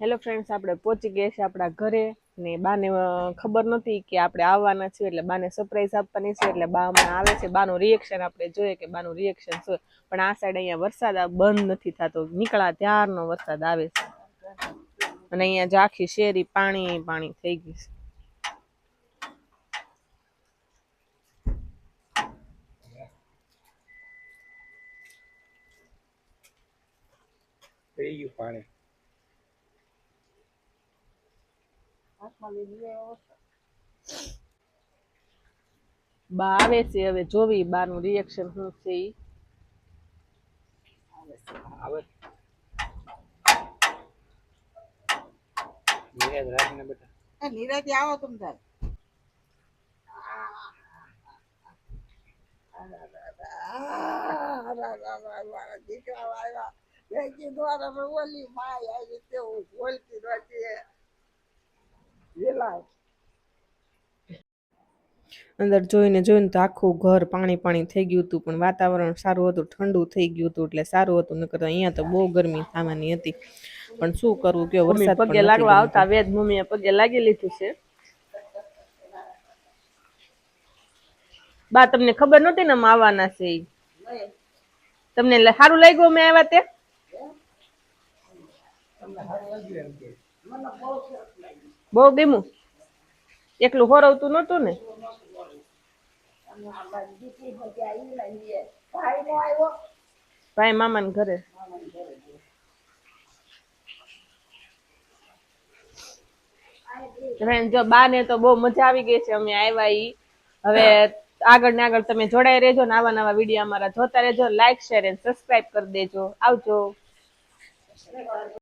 Hello friends, આપણે પહોંચી ગયા છે આપણા ઘરે ને બાને ખબર નહોતી કે આપણે આવવાના છીએ, એટલે બાને સરપ્રાઈઝ આપવાની છે. એટલે બા હમણાં આવે છે, બાનું રિએક્શન આપણે જોઈએ કે બાનું રિએક્શન શું. પણ આ સાઈડ અહીંયા વરસાદ બંધ નથી થતો, નીકળ્યા ત્યારનો વરસાદ આવે છે અને અહીંયા જો આખી શેરી પાણી પાણી થઈ ગઈ છે. પાણી બા આવે છે, હવે જોવી બાનું રિએક્શન શું છે. આવે નિરાજ રાખને બેટા, નિરાજ આવો તમ તાર. દીકરા આવ્યા ઓલી માય આવી તેવું બોલતી નથી. અંદર જોઈને જોઈને તો આખું ઘર પાણી પાણી થઈ ગયું હતું, પણ વાતાવરણ સારું હતું, ઠંડુ થઈ ગયું હતું એટલે સારું હતું. નકર અહીંયા તો બહુ ગરમી થવાની હતી, પણ શું કરવું કયો, વરસાદ પગે લાગવા આવતા વેદ મમ્મીએ પગે લાગી લીધું છે. બા તમને ખબર નહોતી ને આવવાના છે? તમને સારું લાગ્યું અમે આવ્યા તે? બહુ ગમ્યું? એકલું હોરવતું નહોતું ને? ભાઈ મામા ને ઘરે. જો બા ને તો બહુ મજા આવી ગઈ છે અમે આવ્યા ઈ. હવે આગળ ને આગળ તમે જોડાઈ રહેજો ને આવા નવા વિડીયો અમારા જોતા રહેજો. લાઈક, શેર અને સબસ્ક્રાઇબ કરી દેજો. આવજો.